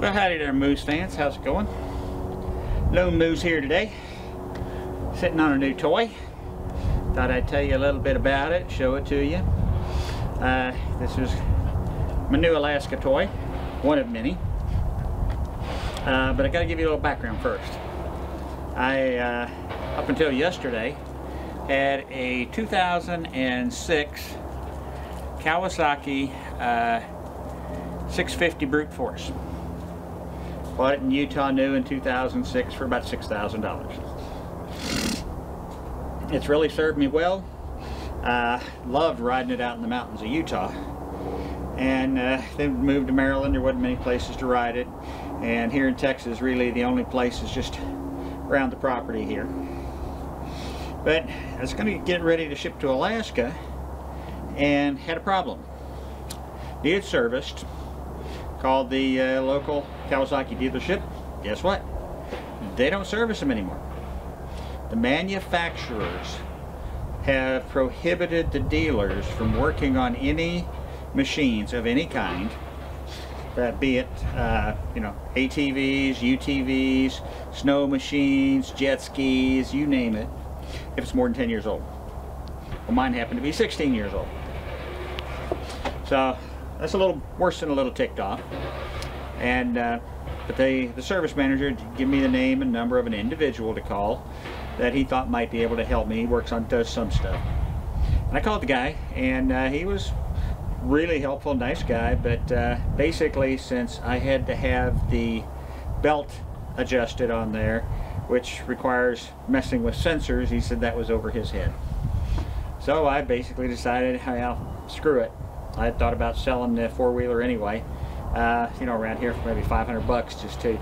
Well, howdy there, Moose fans. How's it going? Lone Moose here today, sitting on a new toy. Thought I'd tell you a little bit about it, show it to you. This is my new Alaska toy, one of many. But I got to give you a little background first. I, up until yesterday, had a 2006 Kawasaki 650 Brute Force. Bought it in Utah new in 2006 for about $6,000. It's really served me well. Loved riding it out in the mountains of Utah. And then moved to Maryland. There wasn't many places to ride it. And here in Texas, really the only place is just around the property here. But I was going to get ready to ship to Alaska and had a problem. Needed serviced. Called the local Kawasaki dealership. Guess what? They don't service them anymore. The manufacturers have prohibited the dealers from working on any machines of any kind, be it ATVs, UTVs, snow machines, jet skis, you name it, if it's more than 10 years old. Well, mine happened to be 16 years old. So that's a little worse than a little ticked off. And but the service manager gave me the name and number of an individual to call that he thought might be able to help me. He does some stuff. And I called the guy, and he was really helpful, nice guy. But basically, since I had to have the belt adjusted on there, which requires messing with sensors, he said that was over his head. So I basically decided, well, screw it. I had thought about selling the four-wheeler anyway, around here for maybe 500 bucks just to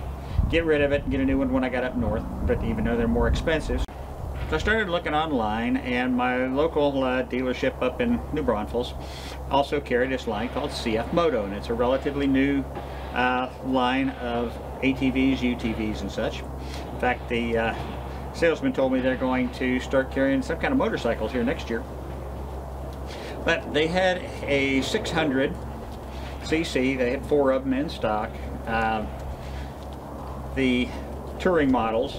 get rid of it and get a new one when I got up north, but even though they're more expensive. So I started looking online, and my local dealership up in New Braunfels also carried this line called CFMOTO, and it's a relatively new line of ATVs, UTVs, and such. In fact, the salesman told me they're going to start carrying some kind of motorcycles here next year. But they had a 600 cc, they had 4 of them in stock, the touring models.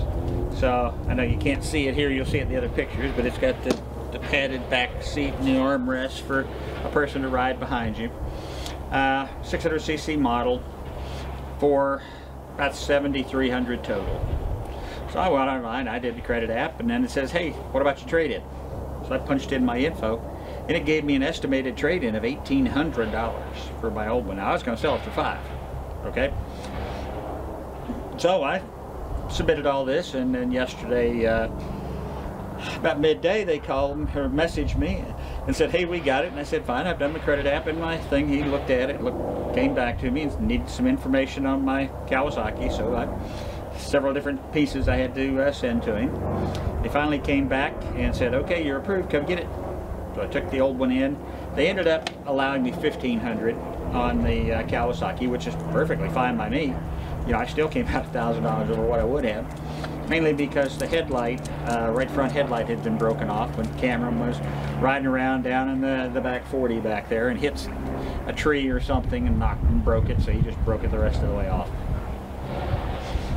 So I know you can't see it here, you'll see it in the other pictures, but it's got the padded back seat and the armrest for a person to ride behind you. 600 cc model for about $7,300 total. So I went online, I did the credit app, and then it says, hey, what about your trade-in? So I punched in my info, and it gave me an estimated trade-in of $1,800 for my old one. Now, I was going to sell it for $5,000, okay? So I submitted all this, and then yesterday, about midday, they called or messaged me and said, hey, we got it. And I said, fine, I've done the credit app and my thing. He looked at it, came back to me and needed some information on my Kawasaki, so several different pieces I had to send to him. They finally came back and said, okay, you're approved, come get it. So I took the old one in. They ended up allowing me $1,500 on the Kawasaki, which is perfectly fine by me. I still came out $1,000 over what I would have, mainly because the headlight, right front headlight, had been broken off when Cameron was riding around down in the back 40 back there and hit a tree or something and broke it, so he just broke it the rest of the way off.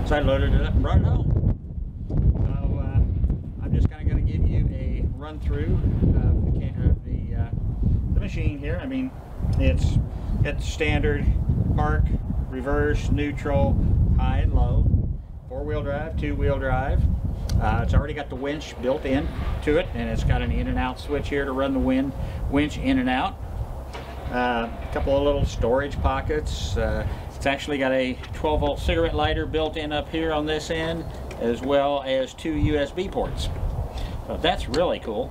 So I loaded it up and brought it home. So I'm just kind of going to give you a run through of the machine here. I mean, it's standard park, reverse, neutral, high and low, 4-wheel drive, 2-wheel drive. It's already got the winch built in to it, and it's got an in and out switch here to run the winch in and out. A couple of little storage pockets. It's actually got a 12-volt cigarette lighter built in up here on this end, as well as 2 USB ports. So that's really cool,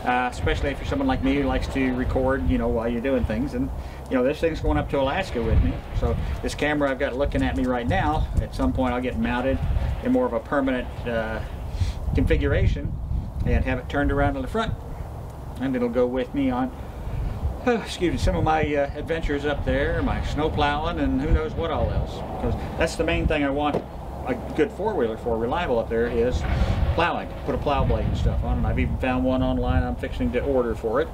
especially if you're someone like me who likes to record, while you're doing things. And this thing's going up to Alaska with me. So this camera I've got looking at me right now, at some point I'll get mounted in more of a permanent configuration and have it turned around to the front, and it'll go with me on some of my adventures up there, my snow plowing, and who knows what all else. Because that's the main thing I want a good four-wheeler for, reliable up there, is plowing. Put a plow blade and stuff on, and I've even found one online I'm fixing to order for it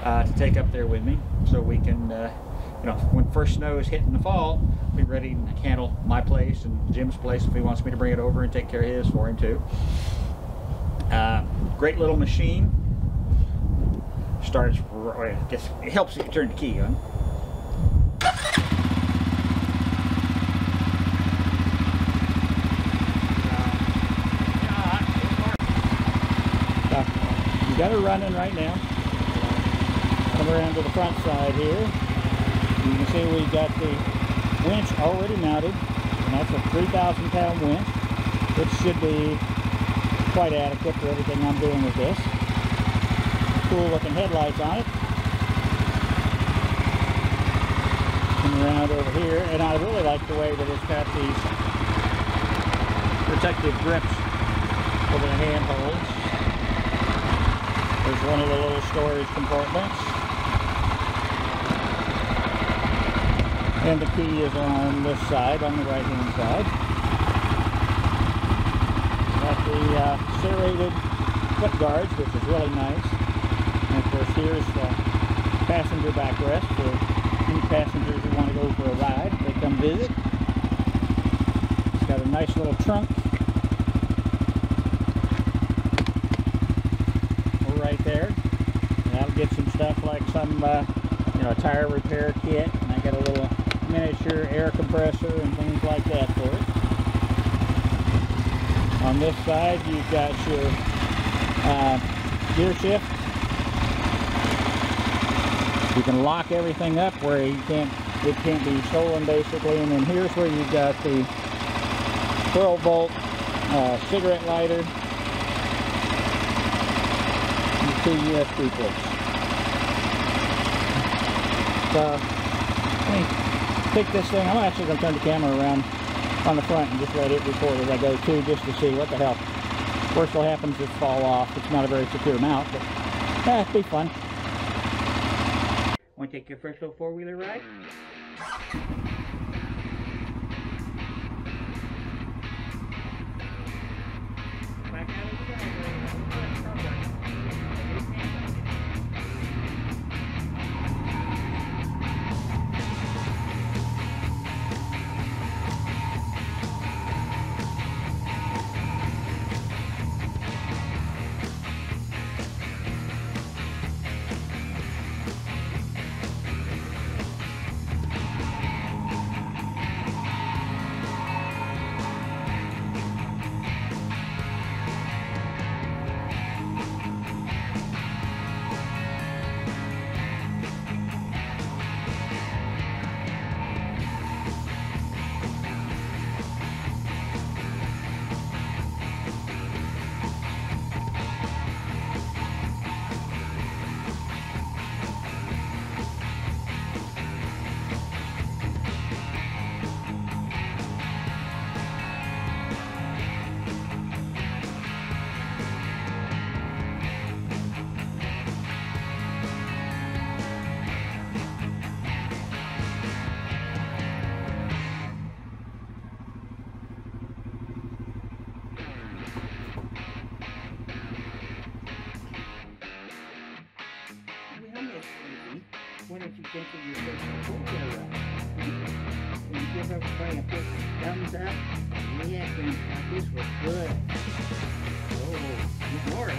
to take up there with me, so we can you know, when first snow is hitting the fall, I'll be ready to handle my place and Jim's place if he wants me to bring it over and take care of his for him too. Great little machine. Starts, it helps if you turn the key on. You got her running right now. Come around to the front side here. You can see we've got the winch already mounted, and that's a 3,000-pound winch, which should be quite adequate for everything I'm doing with this. Cool looking headlights on it. Come around over here, and I really like the way that it's got these protective grips over the handholds. There's one of the little storage compartments. And the key is on this side, on the right hand side. Got the serrated foot guards, which is really nice. And of course here's the passenger backrest for any passengers who want to go for a ride. They come visit. It's got a nice little trunk right there. And that'll get some stuff like some you know, tire repair kit, and I got a little miniature air compressor and things like that for it. On this side you've got your gear shift. You can lock everything up where it can't be stolen basically, and then here's where you've got the 12-volt cigarette lighter, two USB ports. So let me pick this thing. I'm actually going to turn the camera around on the front and just let it record as I go too, just to see what the hell. Worst will happen is it fall off. It's not a very secure mount, but it'll be fun. Want to take your first little four-wheeler ride? Back out of the driveway. Why don't you think of your first four-wheeler ride? Can you give everybody a quick thumbs up? Yeah, Grandpa, this was good. Oh, more, huh?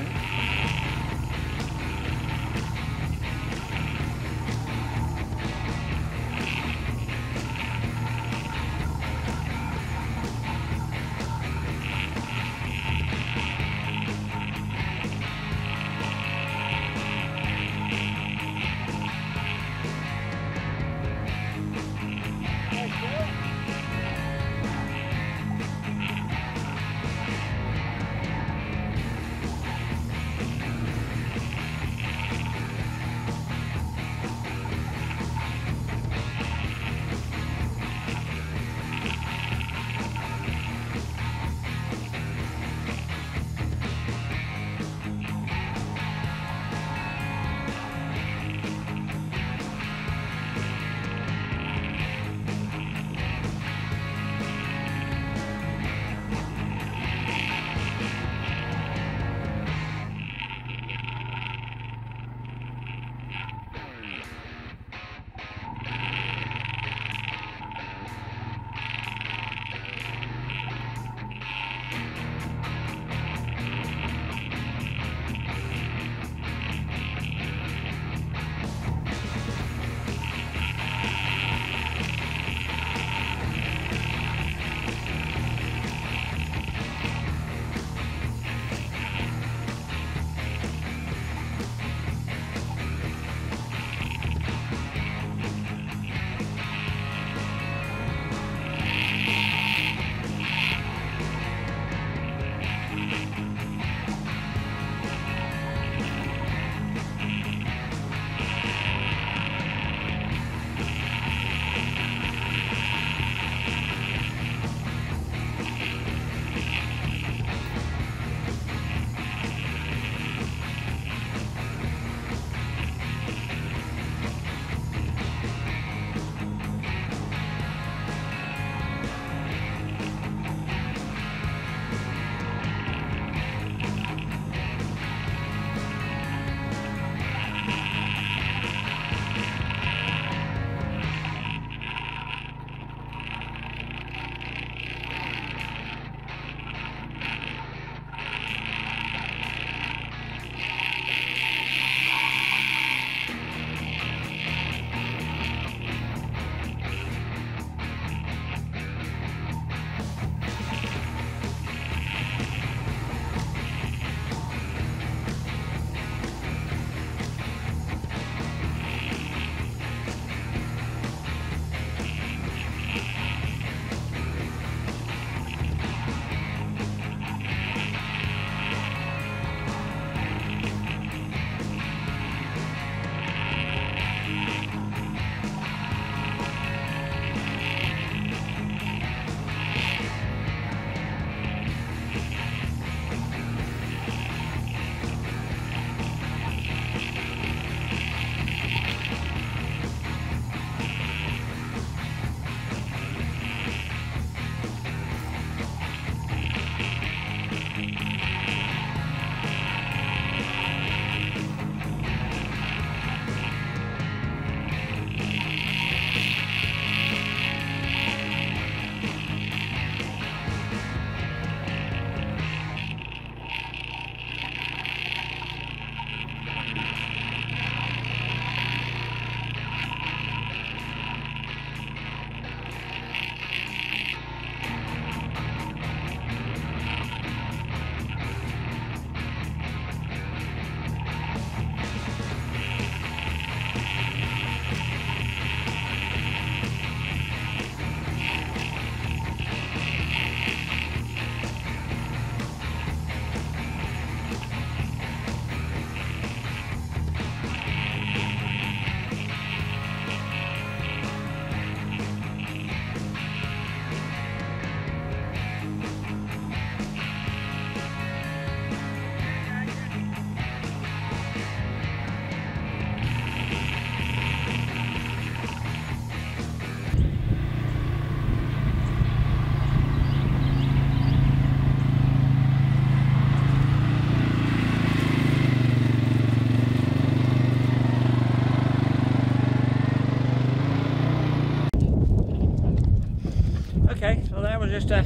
was just a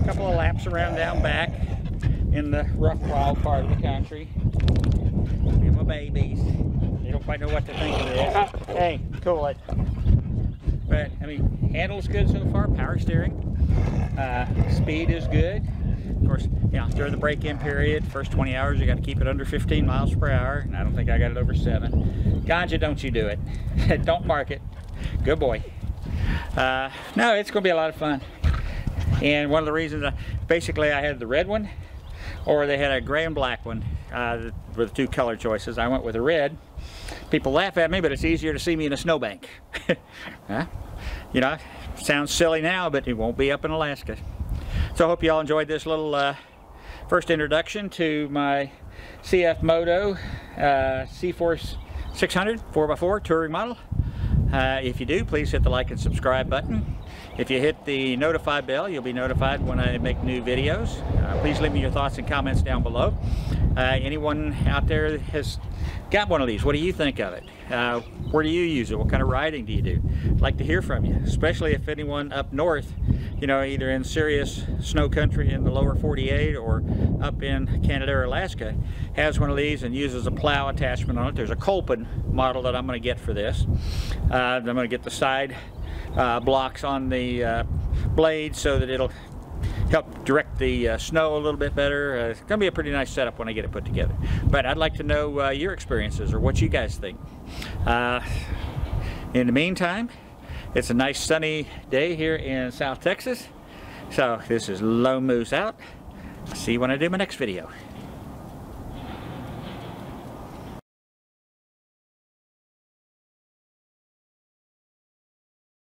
couple of laps around down back in the rough, wild part of the country. And my babies, they don't quite know what to think of this. Hey, cool it. But I mean, handle's good so far. Power steering, speed is good. Of course, you know, during the break-in period, first 20 hours, you got to keep it under 15 miles per hour. And I don't think I got it over 7. Ganja, don't you do it. Don't mark it. Good boy. No, it's going to be a lot of fun. And one of the reasons, basically I had the red one, or they had a gray and black one, were the two color choices. I went with the red. People laugh at me, but it's easier to see me in a snowbank. You know, sounds silly now, but it won't be up in Alaska. So I hope you all enjoyed this little first introduction to my CFMOTO CFORCE 600 4x4 touring model. If you do, please hit the like and subscribe button. If you hit the notify bell, you'll be notified when I make new videos. Please leave me your thoughts and comments down below. Anyone out there that has got one of these, what do you think of it? Where do you use it? What kind of riding do you do? I'd like to hear from you, especially if anyone up north, you know, either in serious snow country in the lower 48 or up in Canada or Alaska, has one of these and uses a plow attachment on it. There's a Colpin model that I'm going to get for this. I'm going to get the side blocks on the blade so that it'll help direct the snow a little bit better. It's going to be a pretty nice setup when I get it put together. But I'd like to know your experiences or what you guys think. In the meantime, it's a nice sunny day here in South Texas. So this is Lone Moose out. See you when I do my next video.